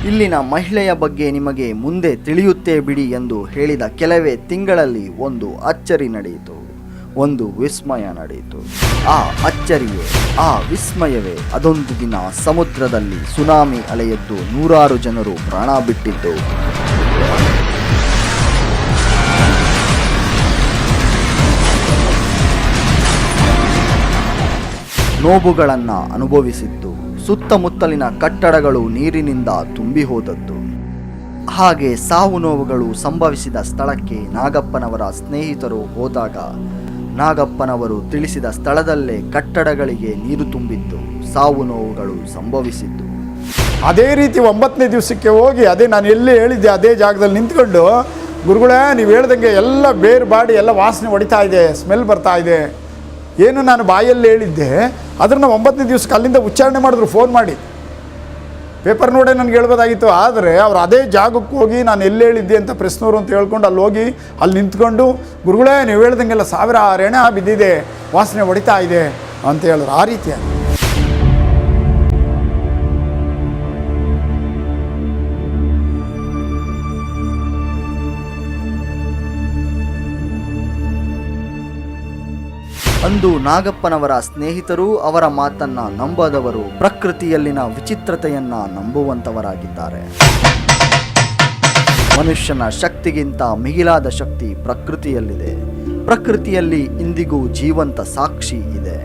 ಇಲ್ಲಿನ ಮಹಿಳೆಯ ಬಗ್ಗೆ ನಿಮಗೆ ಮುಂದೆ ತಿಳಿಯುತ್ತೇ ಬಿಡಿ ಎಂದು ಹೇಳಿದ ಕೆಲವೇ ತಿಂಗಳಲ್ಲಿ ಒಂದು ಅಚ್ಚರಿ ನಡೆಯಿತು, ಒಂದು ವಿಸ್ಮಯ ನಡೆಯಿತು. ಆ ಅಚ್ಚರಿಯೇ, ಆ ವಿಸ್ಮಯವೇ ಅದೊಂದು ದಿನ ಸಮುದ್ರದಲ್ಲಿ ಸುನಾಮಿ ಅಲೆಯದ್ದು 100 ಜನರು ಪ್ರಾಣ ಬಿಟ್ಟಿದ್ದು. ನೋವುಗಳನ್ನು ಅನುಭವಿಸಿದ್ದು, ಸುತ್ತಮುತ್ತಲಿನ ಕಟ್ಟಡಗಳು ನೀರಿನಿಂದ ತುಂಬಿ ಹೋದದ್ದು. ಹಾಗೆ ಸಾವು ನೋವುಗಳು ಸಂಭವಿಸಿದ ಸ್ಥಳಕ್ಕೆ ನಾಗಪ್ಪನವರ ಸ್ನೇಹಿತರು ಹೋದಾಗ ನಾಗಪ್ಪನವರು ತಿಳಿಸಿದ ಸ್ಥಳದಲ್ಲೇ ಕಟ್ಟಡಗಳಿಗೆ ನೀರು ತುಂಬಿದ್ದು, ಸಾವು ನೋವುಗಳು ಸಂಭವಿಸಿದ್ದು. ಅದೇ ರೀತಿ 9ನೇ ದಿವಸಕ್ಕೆ ಹೋಗಿ ಅದೇ ನಾನು ಎಲ್ಲಿ ಹೇಳಿದ್ದೆ ಅದೇ ಜಾಗದಲ್ಲಿ ನಿಂತ್ಕೊಂಡು, ಗುರುಗಳೇ ನೀವು ಹೇಳ್ದಂಗೆ ಎಲ್ಲ ಬೇರು ಬಾಡಿ ಎಲ್ಲ ವಾಸನೆ ಹೊಡಿತಾ ಇದೆ, ಸ್ಮೆಲ್ ಬರ್ತಾ ಇದೆ, ಏನು ನಾನು ಬಾಯಲ್ಲಿ ಹೇಳಿದ್ದೆ ಅದನ್ನು 9ನೇ ದಿವಸಕ್ಕೆ ಅಲ್ಲಿಂದ ಉಚ್ಚಾರಣೆ ಮಾಡಿದ್ರು ಫೋನ್ ಮಾಡಿ. ಪೇಪರ್ ನೋಡೇ ನನಗೆ ಹೇಳ್ಬೋದಾಗಿತ್ತು. ಆದರೆ ಅವ್ರು ಅದೇ ಜಾಗಕ್ಕೆ ಹೋಗಿ ನಾನು ಎಲ್ಲಿ ಹೇಳಿದ್ದೆ ಅಂತ ಪ್ರೆಸ್ನವರು ಅಂತ ಹೇಳ್ಕೊಂಡು ಅಲ್ಲಿ ಹೋಗಿ ಅಲ್ಲಿ ನಿಂತ್ಕೊಂಡು, ಗುರುಗಳೇ ನೀವು ಹೇಳ್ದಂಗೆಲ್ಲ 1000 ಎಣೆ ಬಿದ್ದಿದೆ, ವಾಸನೆ ಹೊಡಿತಾ ಇದೆ ಅಂತ ಹೇಳಿದ್ರು. ಆ ರೀತಿಯಾಗಿ ಅಂದು ನಾಗಪ್ಪನವರ ಸ್ನೇಹಿತರು ಅವರ ಮಾತನ್ನ ನಂಬದವರು ಪ್ರಕೃತಿಯಲ್ಲಿನ ವಿಚಿತ್ರತೆಯನ್ನ ನಂಬುವಂತವರಾಗಿದ್ದಾರೆ. ಮನುಷ್ಯನ ಶಕ್ತಿಗಿಂತ ಮಿಗಿಲಾದ ಶಕ್ತಿ ಪ್ರಕೃತಿಯಲ್ಲಿದೆ. ಪ್ರಕೃತಿಯಲ್ಲಿ ಇಂದಿಗೂ ಜೀವಂತ ಸಾಕ್ಷಿ ಇದೆ.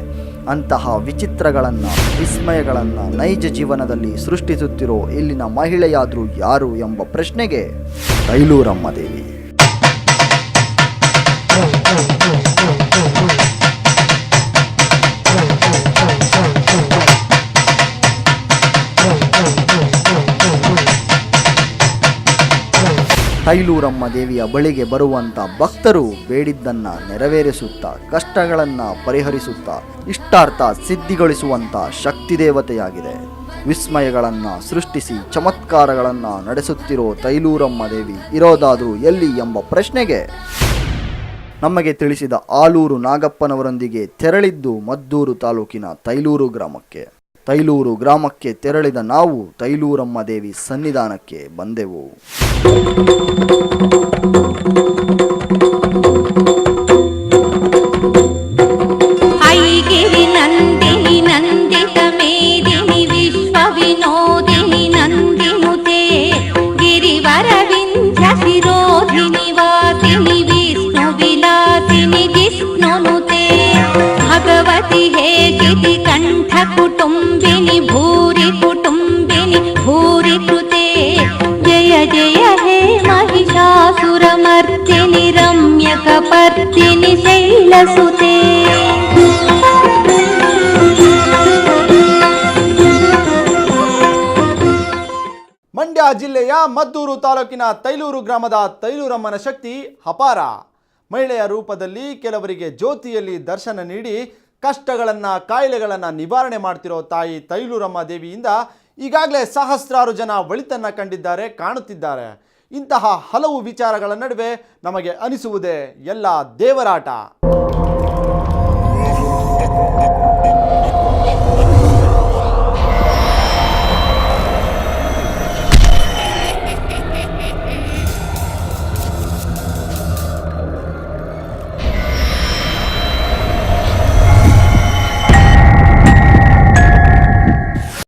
ಅಂತಹ ವಿಚಿತ್ರಗಳನ್ನ, ವಿಸ್ಮಯಗಳನ್ನ ನೈಜ ಜೀವನದಲ್ಲಿ ಸೃಷ್ಟಿಸುತ್ತಿರೋ ಇಲ್ಲಿನ ಮಹಿಳೆಯಾದ್ರೂ ಯಾರು ಎಂಬ ಪ್ರಶ್ನೆಗೆ ತೈಲೂರಮ್ಮ ದೇವಿ. ತೈಲೂರಮ್ಮ ದೇವಿಯ ಬಳಿಗೆ ಬರುವಂಥ ಭಕ್ತರು ಬೇಡಿದ್ದನ್ನ ನೆರವೇರಿಸುತ್ತಾ, ಕಷ್ಟಗಳನ್ನು ಪರಿಹರಿಸುತ್ತಾ, ಇಷ್ಟಾರ್ಥ ಸಿದ್ಧಿಗೊಳಿಸುವಂಥ ಶಕ್ತಿ ದೇವತೆಯಾಗಿದೆ. ವಿಸ್ಮಯಗಳನ್ನು ಸೃಷ್ಟಿಸಿ ಚಮತ್ಕಾರಗಳನ್ನು ನಡೆಸುತ್ತಿರೋ ತೈಲೂರಮ್ಮ ದೇವಿ ಇರೋದಾದರೂ ಎಲ್ಲಿ ಎಂಬ ಪ್ರಶ್ನೆಗೆ ನಮಗೆ ತಿಳಿಸಿದ ಆಲೂರು ನಾಗಪ್ಪನವರೊಂದಿಗೆ ತೆರಳಿದ್ದು ಮದ್ದೂರು ತಾಲೂಕಿನ ತೈಲೂರು ಗ್ರಾಮಕ್ಕೆ. ತೈಲೂರು ಗ್ರಾಮಕ್ಕೆ ತೆರಳಿದ ನಾವು ತೈಲೂರಮ್ಮ ದೇವಿ ಸನ್ನಿಧಾನಕ್ಕೆ ಬಂದೆವು. ಐಗಿರಿ ನಂದಿನಿ ನಂದಿತ ಮೇದಿನಿ ವಿಶ್ವ ವಿನೋದಿನಿ ನಂದಿನುತೆ ಗಿರಿವರ ವಿಂಧ್ಯ ಶಿರೋಧಿನಿ ವಾಸಿನಿ ವಿಷ್ಣು ವಿಲಾಸಿನಿ ಜಿಷ್ಣುನುತೆ ಭಗವತಿ ಹೇಗಿತಿ ಕಂಠ ಕುಟುಂಬಿನಿ ಭೂರಿ ಕುಟುಂಬಿನಿ ಭೂರಿ ಕೃತೆ ಜಯ ಜಯ ಹೇ महिषासुरमर्दिनि रम्यकपर्दिनि शैलसुते. ಮಂಡ್ಯ ಜಿಲ್ಲೆಯ ಮದ್ದೂರು ತಾಲೂಕಿನ ತೈಲೂರು ಗ್ರಾಮದ ತೈಲೂರಮ್ಮನ ಶಕ್ತಿ ಅಪಾರ. ಮಹಿಳೆಯ ರೂಪದಲ್ಲಿ ಕೆಲವರಿಗೆ ಜ್ಯೋತಿಯಲ್ಲಿ ದರ್ಶನ ನೀಡಿ ಕಷ್ಟಗಳನ್ನು, ಕಾಯಿಲೆಗಳನ್ನು ನಿವಾರಣೆ ಮಾಡ್ತಿರೋ ತಾಯಿ ತೈಲೂರಮ್ಮ ದೇವಿಯಿಂದ ಈಗಾಗಲೇ ಸಹಸ್ರಾರು ಜನ ಒಳಿತನ್ನು ಕಂಡಿದ್ದಾರೆ, ಕಾಣುತ್ತಿದ್ದಾರೆ. ಇಂತಹ ಹಲವು ವಿಚಾರಗಳ ನಡುವೆ ನಮಗೆ ಅನಿಸುವುದೇ ಎಲ್ಲ ದೇವರಾಟ.